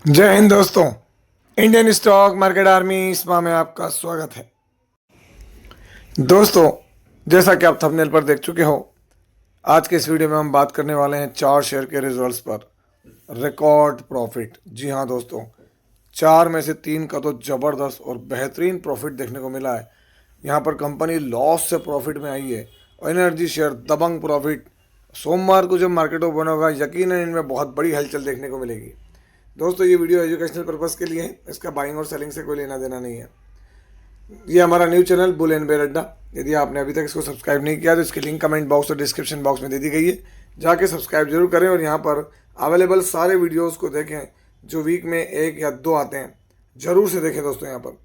जय हिंद दोस्तों। Indian stock market army इसमा में आपका स्वागत है। दोस्तों, जैसा कि आप थंबनेल पर देख चुके हो, आज के इस वीडियो में हम बात करने वाले हैं चार शेयर के रिजल्ट्स पर। रिकॉर्ड प्रॉफिट, जी हाँ दोस्तों, चार में से तीन का तो ज़बरदस्त और बेहतरीन प्रॉफिट देखने को मिला है। यहाँ पर कंपनी लॉस से प्रॉफिट में आई है और एनर्जी शेयर दबंग प्रॉफिट। सोमवार को जब मार्केट ओपन होगा, यकीनन इनमें बहुत बड़ी हलचल देखने को मिलेगी। दोस्तों, ये वीडियो एजुकेशनल पर्पज़ के लिए है, इसका बाइंग और सेलिंग से कोई लेना देना नहीं है। ये हमारा न्यू चैनल बुल एंड बेर अड्डा, यदि आपने अभी तक इसको सब्सक्राइब नहीं किया तो इसकी लिंक कमेंट बॉक्स और डिस्क्रिप्शन बॉक्स में दे दी गई है, जाके सब्सक्राइब जरूर करें और यहाँ पर अवेलेबल सारे वीडियोज़ को देखें जो वीक में एक या दो आते हैं, ज़रूर से देखें दोस्तों। यहाँ पर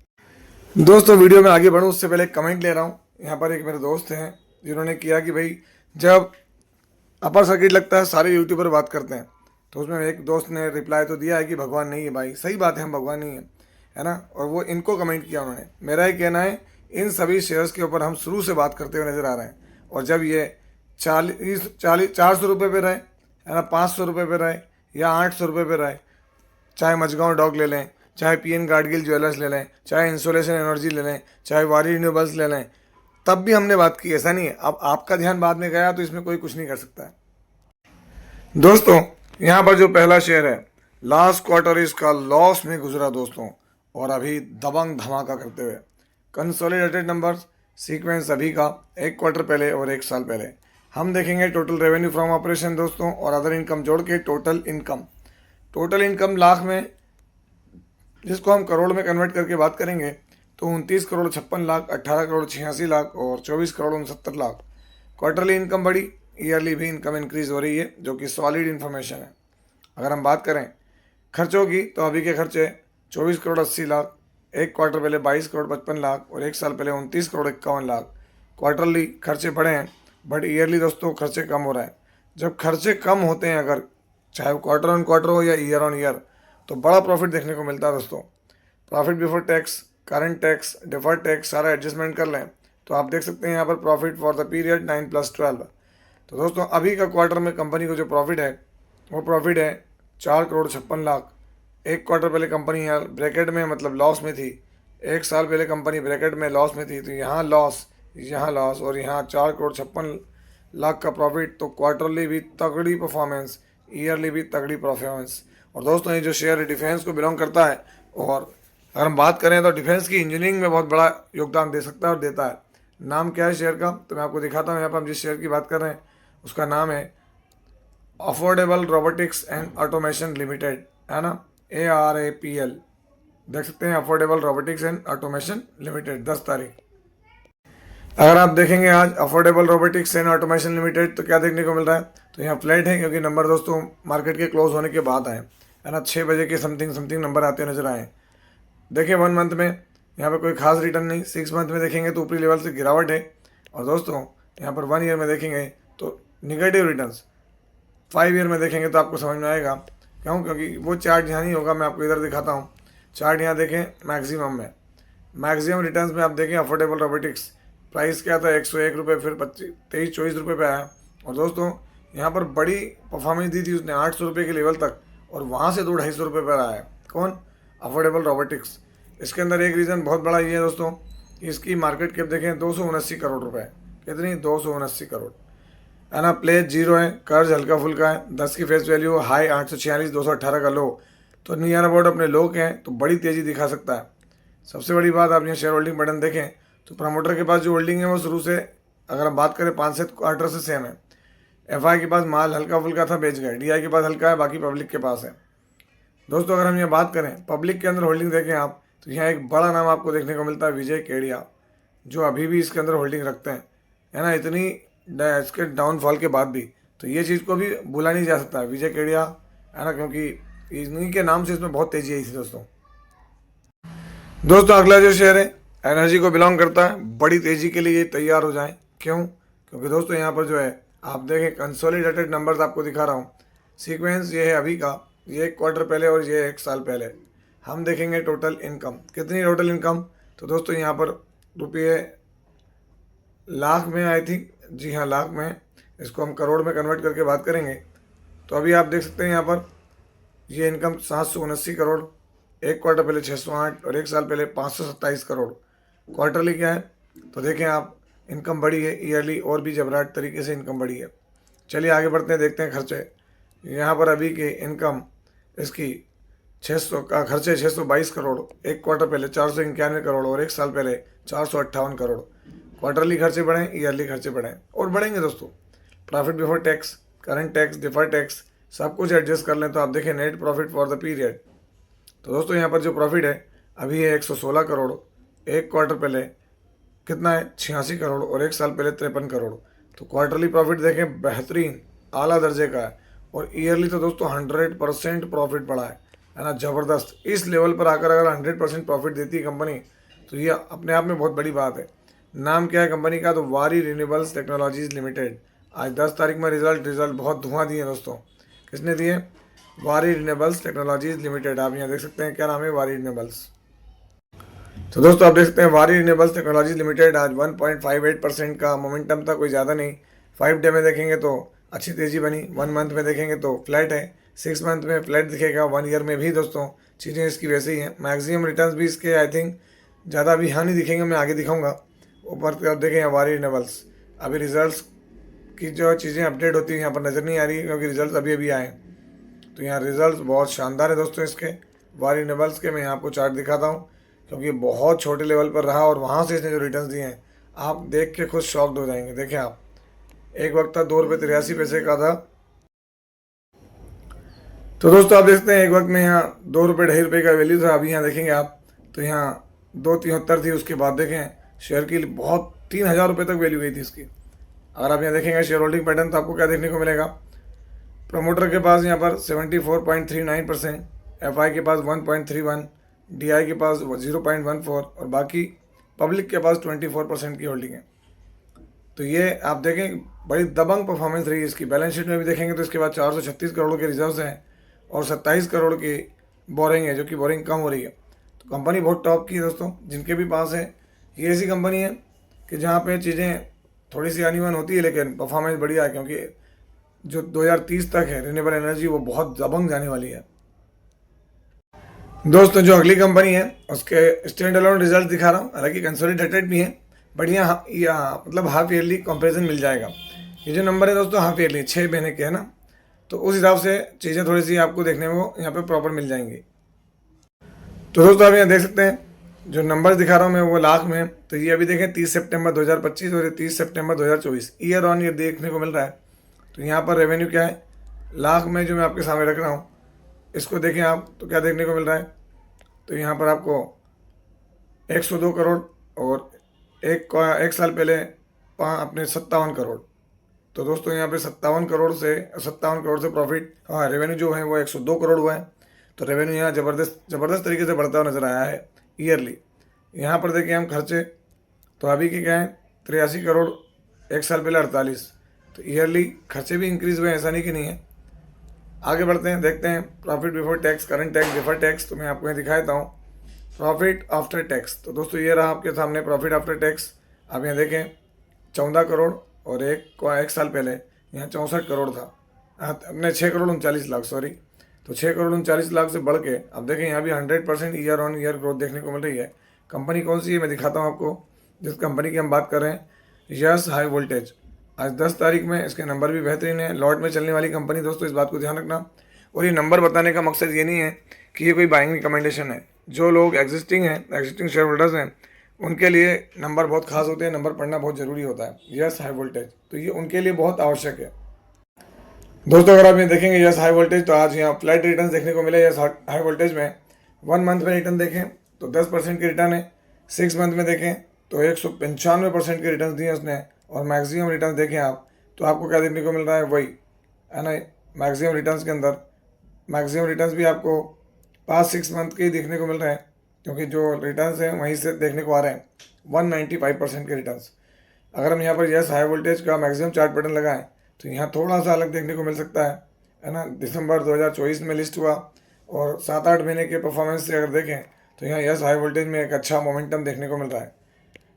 दोस्तों, वीडियो में आगे बढ़ूँ उससे पहले एक कमेंट ले रहा हूँ। यहाँ पर एक मेरे दोस्त हैं जिन्होंने किया कि भाई, जब अपर सर्किट लगता है सारे यूट्यूबर बात करते हैं, तो उसमें एक दोस्त ने रिप्लाई तो दिया है कि भगवान नहीं है। भाई सही बात है, हम भगवान नहीं है ना। और वो इनको कमेंट किया उन्होंने। मेरा ये कहना है, इन सभी शेयर्स के ऊपर हम शुरू से बात करते हुए नजर आ रहे हैं, और जब ये 400 रुपये पे रहे, है ना, 500 रुपये पे रहे या 800 रुपये पे रहे, चाहे मजगांव डॉग ले लें, चाहे पीएन गाडगिल ज्वेलर्स ले लें, चाहे इंसोलेशन एनर्जी ले लें, चाहे वारी रिन्यूएबल्स ले लें, तब भी हमने बात की। ऐसा नहीं है। अब आपका ध्यान बाद में गया तो इसमें कोई कुछ नहीं कर सकता है। दोस्तों, यहाँ पर जो पहला शेयर है, लास्ट क्वार्टर इसका लॉस में गुजरा दोस्तों, और अभी दबंग धमाका करते हुए। कंसोलिडेटेड नंबर्स सीक्वेंस अभी का एक क्वार्टर पहले और एक साल पहले हम देखेंगे। टोटल रेवेन्यू फ्रॉम ऑपरेशन दोस्तों और अदर इनकम जोड़ के टोटल इनकम लाख में, जिसको हम करोड़ में कन्वर्ट करके बात करेंगे तो 29 करोड़ 56 लाख, 18 करोड़ 86 लाख और 24 करोड़ 69 लाख। क्वार्टरली इनकम बढ़ी, ईयरली भी इनकम इंक्रीज हो रही है, जो कि सॉलिड इन्फॉर्मेशन है। अगर हम बात करें खर्चों की, तो अभी के खर्चे 24 करोड़ 80 लाख, एक क्वार्टर पहले 22 करोड़ 55 लाख और एक साल पहले 29 करोड़ 51 लाख। क्वार्टरली खर्चे बढ़े हैं, बट ईयरली दोस्तों खर्चे कम हो रहे हैं। जब खर्चे कम होते हैं, अगर चाहे क्वार्टर ऑन क्वार्टर हो या ईयर ऑन ईयर, तो बड़ा प्रॉफिट देखने को मिलता है दोस्तों। Profit before tax, current tax, deferred tax सारा एडजस्टमेंट कर लें तो आप देख सकते हैं यहाँ पर प्रॉफिट फॉर द पीरियड 9+12। तो दोस्तों, अभी का क्वार्टर में कंपनी को जो प्रॉफिट है, वो प्रॉफिट है 4 करोड़ 56 लाख। एक क्वार्टर पहले कंपनी यहाँ ब्रैकेट में, मतलब लॉस में थी। एक साल पहले कंपनी ब्रैकेट में लॉस में थी, तो यहाँ लॉस और यहाँ 4 करोड़ 56 लाख का प्रॉफिट। तो क्वार्टरली भी तगड़ी परफॉर्मेंस, ईयरली भी तगड़ी परफॉर्मेंस। और दोस्तों, ये जो शेयर डिफेंस को बिलोंग करता है, और अगर हम बात करें तो डिफेंस की इंजीनियरिंग में बहुत बड़ा योगदान दे सकता है और देता है। नाम क्या है शेयर का, तो मैं आपको दिखाता हूँ। यहाँ पर हम जिस शेयर की बात कर रहे हैं उसका नाम है affordable robotics and automation limited, है ना, ARAPL। देख सकते हैं, affordable robotics and automation limited, 10 तारीख। अगर आप देखेंगे आज affordable robotics and automation limited, तो क्या देखने को मिल रहा है, तो यहाँ फ्लैट है, क्योंकि नंबर दोस्तों मार्केट के क्लोज होने के बाद आए, है ना, 6 बजे के समथिंग नंबर आते नजर आए। देखिए, 1 मंथ में यहाँ पर कोई खास रिटर्न नहीं। 6 मंथ में देखेंगे तो ऊपरी लेवल से गिरावट है। और दोस्तों, यहाँ पर 1 ईयर में देखेंगे तो निगेटिव रिटर्न्स। 5 ईयर में देखेंगे तो आपको समझ में आएगा। क्यों? क्योंकि वो चार्ट यहाँ नहीं होगा, मैं आपको इधर दिखाता हूँ। चार्ट यहाँ देखें, मैक्सिमम रिटर्न्स में आप देखें अफोर्डेबल रोबोटिक्स, प्राइस क्या था 101 रुपये, फिर 23-24 रुपये पे आया। और दोस्तों, यहाँ पर बड़ी परफॉर्मेंस दी थी उसने 800 रुपये के लेवल तक, और वहाँ से 200-250 रुपये पर आया। कौन? Affordable robotics. इसके अंदर एक रीज़न बहुत बड़ा ये है दोस्तों, इसकी मार्केट कैप देखें 279 करोड़ रुपए। कितनी? 279 करोड़, है ना। प्लेज जीरो है, कर्ज हल्का फुल्का है, 10 की फेस वैल्यू, हाई 846, 218 का लो। तो नियर अबाउट अपने लो के हैं, तो बड़ी तेज़ी दिखा सकता है। सबसे बड़ी बात, आप यहाँ शेयर होल्डिंग बटन देखें तो प्रमोटर के पास जो होल्डिंग है वो शुरू से, अगर हम बात करें 5-7 क्वार्टर से सेम है। FI के पास माल हल्का फुल्का था, बेच गए। DI के पास हल्का है, बाकी पब्लिक के पास है। दोस्तों, अगर हम यहाँ बात करें पब्लिक के अंदर होल्डिंग देखें आप, तो यहाँ एक बड़ा नाम आपको देखने को मिलता है, विजय केडिया, जो अभी भी इसके अंदर होल्डिंग रखते हैं, है ना, इतनी इसके डाउनफॉल के बाद भी। तो ये चीज़ को भी भूला नहीं जा सकता है, विजय केडिया, है ना, क्योंकि इन्हीं के नाम से इसमें बहुत तेज़ी आई थी दोस्तों। अगला जो शेयर है एनर्जी को बिलोंग करता है, बड़ी तेज़ी के लिए ये तैयार हो जाएं। क्यों? क्योंकि दोस्तों, यहाँ पर जो है आप देखें, कंसोलिडेटेड नंबर्स आपको दिखा रहा हूँ। सीक्वेंस ये है अभी का, ये एक क्वार्टर पहले और ये एक साल पहले। हम देखेंगे टोटल इनकम, कितनी टोटल इनकम, तो दोस्तों यहाँ पर रुपये लाख में, आई थिंक, जी हाँ लाख में। इसको हम करोड़ में कन्वर्ट करके बात करेंगे तो अभी आप देख सकते हैं यहाँ पर ये इनकम 779 करोड़, एक क्वार्टर पहले 608 और एक साल पहले 527 करोड़। क्वार्टरली क्या है तो देखें आप, इनकम बढ़ी है, ईयरली और भी जबराट तरीके से इनकम बढ़ी है। चलिए आगे बढ़ते हैं, देखते हैं खर्चे। यहाँ पर अभी की इनकम इसकी 600 का खर्चे 622 करोड़, एक क्वार्टर पहले 491 करोड़ और एक साल पहले 458 करोड़। क्वार्टरली खर्चे बढ़े, ईयरली खर्चे बढ़े और बढ़ेंगे दोस्तों। Profit before tax, current tax, deferred tax सब कुछ एडजस्ट कर लें तो आप देखें net profit for the period. तो दोस्तों यहाँ पर जो प्रॉफिट है अभी है 116 करोड़, एक क्वार्टर पहले कितना है 86 करोड़ और एक साल पहले 53 करोड़। तो क्वार्टरली प्रॉफिट देखें बेहतरीन आला दर्जे का है और ईयरली तो दोस्तों 100% प्रॉफिट बढ़ा है ना, ज़बरदस्त। इस लेवल पर आकर अगर 100% प्रॉफिट देती है कंपनी तो ये अपने आप में बहुत बड़ी बात है। नाम क्या है कंपनी का, तो वारी रिन्यूएबल्स टेक्नोलॉजीज लिमिटेड। आज 10 तारीख में रिजल्ट बहुत धुआं दिए दोस्तों। किसने दिए, वारी रिन्यूएबल्स टेक्नोलॉजीज लिमिटेड। आप यहाँ देख सकते हैं क्या नाम है, वारी रिन्यूएबल्स। तो दोस्तों आप देख सकते हैं वारी रिन्यूएबल्स टेक्नोलॉजीज लिमिटेड आज 1.58% का मोमेंटम था, कोई ज़्यादा नहीं। 5 डे में देखेंगे तो अच्छी तेज़ी बनी, 1 मंथ में देखेंगे तो फ्लैट है, 6 मंथ में फ्लैट दिखेगा, 1 ईयर में भी दोस्तों चीज़ें इसकी वैसे ही हैं। मैक्सिमम रिटर्न्स भी इसके आई थिंक ज़्यादा अभी यहाँ नहीं दिखेंगे, मैं आगे दिखाऊंगा। ऊपर की तरफ देखें वारी रिन्यूएबल्स, अभी रिजल्ट्स की जो चीज़ें अपडेट होती है यहाँ पर नज़र नहीं आ रही है क्योंकि रिजल्ट अभी अभी आए। तो यहाँ रिजल्ट बहुत शानदार है दोस्तों इसके वारी रिन्यूएबल्स के। मैं यहाँ आपको चार्ट दिखाता हूँ क्योंकि बहुत छोटे लेवल पर रहा और वहाँ से इसने जो रिटर्न्स दिए हैं आप देख के खुद शॉक्ड हो जाएंगे। देखें आप, एक वक्त था 2 रुपये 83 पैसे का था। तो दोस्तों आप देखते हैं एक वक्त में यहाँ 2 रुपये 2.5 रुपये का वैल्यू था, अभी यहाँ देखेंगे आप तो यहाँ 2.73 थी। उसके बाद देखें शेयर की बहुत 3,000 रुपये तक वैल्यू गई थी इसकी। अगर आप यहाँ देखेंगे शेयर होल्डिंग पैटर्न तो आपको क्या देखने को मिलेगा, प्रमोटर के पास यहाँ पर 74.39%, FI के पास 1.31, DI के पास 0.14 और बाकी पब्लिक के पास 24% की होल्डिंग है। तो ये आप देखें बड़ी दबंग परफॉर्मेंस रही इसकी। बैलेंस शीट में भी देखेंगे तो इसके बाद 436 करोड़ के रिजर्व्स हैं और 27 करोड़ की बोरिंग है, जो कि बोरिंग कम हो रही है। तो कंपनी बहुत टॉप की है दोस्तों, जिनके भी पास है। ये ऐसी कंपनी है कि जहाँ पे चीज़ें थोड़ी सी अनइवन होती है लेकिन परफॉर्मेंस बढ़िया है, क्योंकि जो 2030 तक है रिन्यूएबल एनर्जी वो बहुत दबंग जाने वाली है। दोस्तों जो अगली कंपनी है उसके स्टैंड अलोन रिजल्ट दिखा रहा हूँ, हालांकि कंसोलिडेटेड भी है, बढ़िया मतलब हाफ ईयरली कंपेरिजन मिल जाएगा। ये जो नंबर है दोस्तों हाफ ईयरली 6 महीने के है ना, तो उस हिसाब से चीज़ें थोड़ी सी आपको देखने को यहाँ पे प्रॉपर मिल जाएंगी। तो दोस्तों आप यहाँ देख सकते हैं जो नंबर दिखा रहा हूँ मैं वो लाख में। तो ये अभी देखें 30 सितंबर 2025 और 30 सितंबर 2024 ईयर ऑन ईयर देखने को मिल रहा है। तो यहाँ पर रेवेन्यू क्या है लाख में जो मैं आपके सामने रख रहा हूँ, इसको देखें आप तो क्या देखने को मिल रहा है। तो यहाँ पर आपको 102 करोड़ और एक साल पहले अपने 57 करोड़। तो दोस्तों यहाँ पे 57 करोड़ से प्रॉफिट, हाँ रेवेन्यू जो है वो 102 करोड़ हुआ है। तो रेवेन्यू यहाँ ज़बरदस्त तरीके से बढ़ता हुआ नज़र आया है ईयरली। यहाँ पर देखिए हम खर्चे, तो अभी के क्या है 83 करोड़, एक साल पहले 48। तो ईयरली खर्चे भी इंक्रीज़ हुए, ऐसा नहीं कि नहीं है। आगे बढ़ते हैं, देखते हैं profit before tax, current tax, deferred tax. तो मैं आपको यहाँ दिखा देता हूँ प्रॉफिट आफ्टर टैक्स। तो दोस्तों ये रहा आपके सामने प्रॉफिट आफ्टर टैक्स। आप यहाँ देखें 14 करोड़ और एक साल पहले यहाँ 64 करोड़ था, अपने 6 करोड़ 39 लाख सॉरी। तो 6 करोड़ 39 लाख से बढ़ के अब देखें यहाँ भी 100% ईयर ऑन ईयर ग्रोथ देखने को मिल रही है। कंपनी कौन सी है मैं दिखाता हूँ आपको, जिस कंपनी की हम बात कर रहे हैं, यस हाई वोल्टेज। आज 10 तारीख में इसके नंबर भी बेहतरीन है, लॉट में चलने वाली कंपनी दोस्तों, इस बात को ध्यान रखना। और ये नंबर बताने का मकसद ये नहीं है कि ये कोई बाइंग रिकमेंडेशन है। जो लोग एग्जिस्टिंग शेयर होल्डर्स हैं उनके लिए नंबर बहुत खास होते हैं, नंबर पढ़ना बहुत ज़रूरी होता है। यस हाई वोल्टेज तो ये उनके लिए बहुत आवश्यक है दोस्तों। अगर आप ये देखेंगे यस हाई वोल्टेज, तो आज यहाँ फ्लैट रिटर्न देखने को मिले। यस हाई वोल्टेज में 1 मंथ में रिटर्न देखें तो 10% के रिटर्न है, 6 मंथ में देखें तो 195% के रिटर्न दिए उसने, और मैक्सिमम रिटर्न देखें आप तो आपको क्या देखने को मिल रहा है, वही है ना। मैक्सिमम रिटर्न्स के अंदर मैक्सिमम रिटर्न्स भी आपको 5-6 मंथ के ही देखने को मिल रहे हैं, क्योंकि जो रिटर्न्स हैं वहीं से देखने को आ रहे हैं 195% के रिटर्न्स। अगर हम यहाँ पर यस हाई वोल्टेज का मैक्सिमम चार्ट पैटर्न लगाएं तो यहाँ थोड़ा सा अलग देखने को मिल सकता है ना। दिसंबर 2024 में लिस्ट हुआ और 7-8 महीने के परफॉर्मेंस से अगर देखें तो यहाँ यस हाई वोल्टेज में एक अच्छा मोमेंटम देखने को मिल रहा है।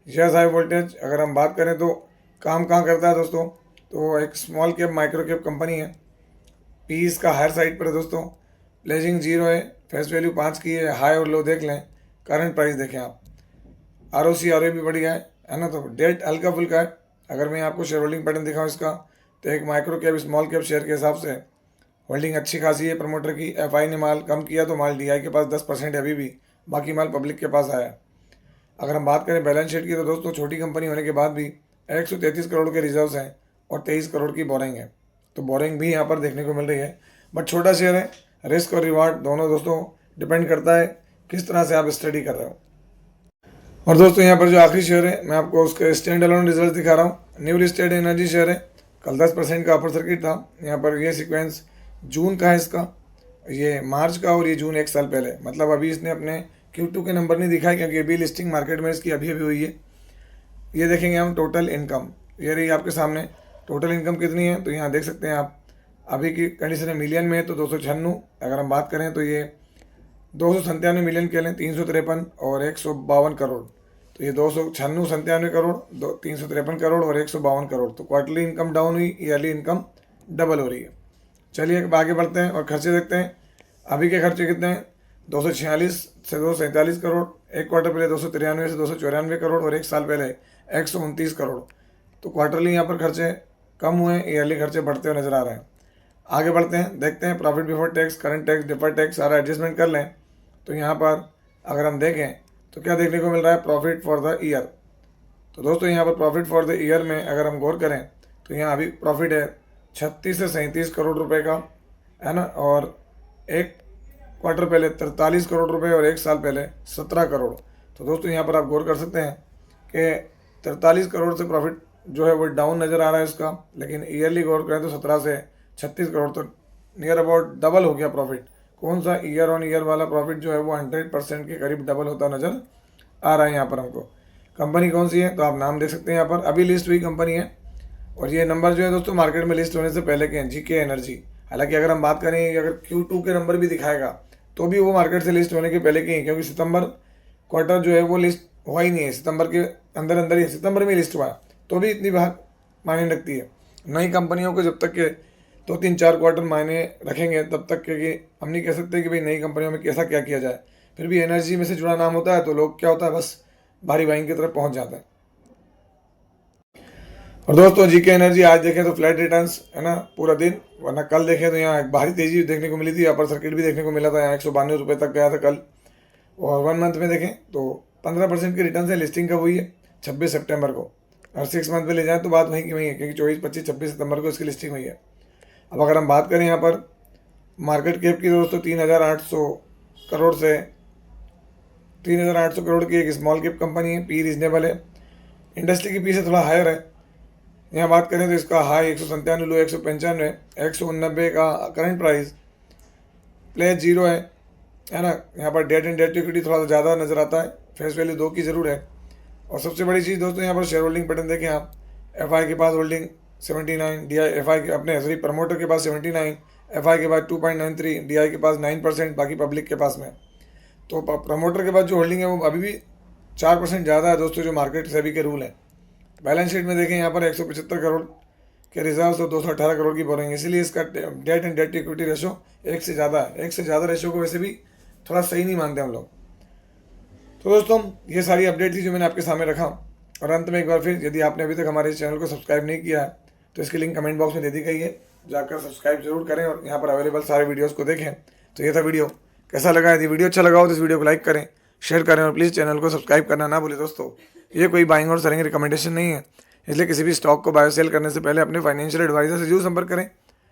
यस हाई वोल्टेज अगर हम बात करें तो काम कहाँ करता है दोस्तों, तो एक small cap micro cap company है, पी इसका हायर साइड पर है दोस्तों, प्लेजिंग 0 है, फेस वैल्यू 5 की है। हाई और लो देख लें, करंट प्राइस देखें आप, ROC भी बढ़िया है ना। तो डेट हल्का फुल्का है। अगर मैं आपको शेयर होल्डिंग पैटर्न दिखाऊँ इसका, तो एक micro cap small cap share के हिसाब से होल्डिंग अच्छी खासी है प्रमोटर की। FI ने माल कम किया तो माल DI के पास 10% है अभी भी, बाकी माल पब्लिक के पास आया है। अगर हम बात करें बैलेंस शीट की, तो दोस्तों छोटी कंपनी होने के बाद भी 133 करोड़ के रिजर्व्स हैं और 23 करोड़ की बोरिंग है। तो बोरिंग भी यहाँ पर देखने को मिल रही है, बट छोटा शेयर है। रिस्क और रिवार्ड दोनों दोस्तों डिपेंड करता है किस तरह से आप स्टडी कर रहे हो। और दोस्तों यहाँ पर जो आखिरी शेयर है, मैं आपको उसके स्टैंड अलोन रिजल्ट दिखा रहा हूँ। न्यू लिस्टेड एनर्जी शेयर है, कल 10% का अपर सर्किट था। यहाँ पर ये सीक्वेंस जून का है इसका, ये मार्च का, और ये जून 1 साल पहले। मतलब अभी इसने अपने Q2 के नंबर नहीं दिखाए, क्योंकि अभी लिस्टिंग मार्केट में इसकी अभी अभी हुई है। ये देखेंगे हम टोटल इनकम, ये रही आपके सामने। टोटल इनकम कितनी है, तो यहाँ देख सकते हैं आप, अभी की कंडीशन में मिलियन में है तो 296। अगर हम बात करें तो ये 297 मिलियन के लें, 353 और 152 करोड़। तो ये 296 करोड़, 353 करोड़ और 152 करोड़। तो क्वार्टरली इनकम डाउन हुई, ईयरली इनकम डबल हो रही है। चलिए अब आगे बढ़ते हैं और खर्चे देखते हैं। अभी के खर्चे कितने हैं, 246 से 247 करोड़। एक क्वार्टर पहले 293 से 294 करोड़ और 1 साल पहले 129 करोड़। तो क्वार्टरली यहाँ पर खर्चे कम हुए हैं, ईयरली खर्चे बढ़ते हुए नजर आ रहे हैं। आगे बढ़ते हैं, देखते हैं profit before tax, current tax, deferred tax सारा एडजस्टमेंट कर लें। तो यहाँ पर अगर हम देखें तो क्या देखने को मिल रहा है, प्रॉफिट फॉर द ईयर। तो दोस्तों यहाँ पर प्रॉफिट फॉर द ईयर में अगर हम गौर करें तो यहाँ अभी प्रॉफिट है 36 से 37 करोड़ रुपए का, है ना। और एक क्वार्टर पहले 43 करोड़ रुपए और 1 साल पहले 17 करोड़। तो दोस्तों यहाँ पर आप गौर कर सकते हैं कि 43 करोड़ से प्रॉफिट जो है वो डाउन नज़र आ रहा है इसका, लेकिन ईयरली गौर करें तो 17 से 36 करोड़, तो नियर अबाउट डबल हो गया प्रॉफिट। कौन सा ईयर ऑन ईयर वाला प्रॉफिट जो है वो 100% के करीब डबल होता नज़र आ रहा है यहाँ पर हमको। कंपनी कौन सी है, तो आप नाम देख सकते हैं यहाँ पर, अभी लिस्ट हुई कंपनी है। और ये नंबर जो है दोस्तों मार्केट में लिस्ट होने से पहले के हैं, GK एनर्जी। हालांकि अगर हम बात करें, अगर Q2 के नंबर भी दिखाएगा तो भी वो मार्केट से लिस्ट होने के पहले के हैं, क्योंकि सितंबर क्वार्टर जो है वो लिस्ट हुआ ही नहीं है। सितंबर के अंदर ही, सितंबर में लिस्ट हुआ है, तो भी इतनी बात मायने रखती है। नई कंपनियों को जब तक के 2-3-4 क्वार्टर मायने रखेंगे तब तक के हम नहीं कह सकते कि भाई नई कंपनियों में कैसा क्या किया जाए। फिर भी एनर्जी में से जुड़ा नाम होता है तो लोग क्या होता है, बस भारी बाइंग की तरफ पहुंच जाता है। और दोस्तों GK एनर्जी आज देखें तो फ्लैट रिटर्न्स है ना पूरा दिन, वरना कल देखें तो यहाँ एक भारी तेजी देखने को मिली थी, अपर सर्किट भी देखने को मिला था, यहाँ 192 रुपये तक गया था कल। और 1 मंथ में देखें तो 15% की रिटर्न है। लिस्टिंग कब हुई है, 26 सितंबर को। और 6 मंथ में ले जाएँ तो बात वहीं की वहीं है, क्योंकि 24, 25, 26 सितंबर को इसकी लिस्टिंग हुई है। अब अगर हम बात करें यहाँ पर मार्केट कैप की, दोस्तों 3,800 करोड़ से 3,800 करोड़ की एक स्मॉल कैप कंपनी है, पी रीजनेबल है, इंडस्ट्री की पी से थोड़ा हायर है। यहाँ बात करें तो इसका हाई 197, लो 195, 189 का करंट प्राइस, प्लेज 0 है ना। यहाँ पर डेट एंड डेट इक्विटी थोड़ा ज़्यादा नज़र आता है, फेस वैल्यू 2 की ज़रूर है। और सबसे बड़ी चीज़ दोस्तों यहाँ पर शेयर होल्डिंग पैटर्न देखें आप, FI के पास होल्डिंग 79, DI FI के अपने सॉरी प्रमोटर के पास 79, FI के पास 2.93, DI के पास 9%, बाकी पब्लिक के पास में। तो प्रमोटर के पास जो होल्डिंग है वो अभी भी 4% ज़्यादा है दोस्तों, जो मार्केट सेबी के रूल है। बैलेंस शीट में देखें यहाँ पर 175 करोड़ के रिजर्व्स और 218 करोड़ की बोरिंग, इसीलिए इसका debt and debt equity ratio 1 से ज़्यादा है। 1 से ज़्यादा रेशो को वैसे भी थोड़ा सही नहीं मानते हम लोग। तो दोस्तों ये सारी अपडेट थी जो मैंने आपके सामने रखा। और अंत में एक बार फिर, यदि आपने अभी तक हमारे इस चैनल को सब्सक्राइब नहीं किया है तो इसकी लिंक कमेंट बॉक्स में दे दी गई है, जाकर सब्सक्राइब जरूर करें और यहाँ पर अवेलेबल सारे वीडियोज़ को देखें। तो ये था वीडियो, कैसा लगा, यदि वीडियो अच्छा लगा हो तो इस वीडियो को लाइक करें, शेयर करें और प्लीज़ चैनल को सब्सक्राइब करना ना भूलें। दोस्तों ये कोई बाइंग और सेलिंग रिकमेंडेशन नहीं है, इसलिए किसी भी स्टॉक को बाय सेल करने से पहले अपने फाइनेंशियल एडवाइजर से जरूर संपर्क करें।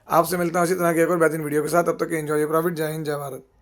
आपसे मिलता हूं इसी तरह की एक और बेहतरीन वीडियो के साथ, तब तक एंजॉय प्रॉफिट। जय हिंद, जय भारत।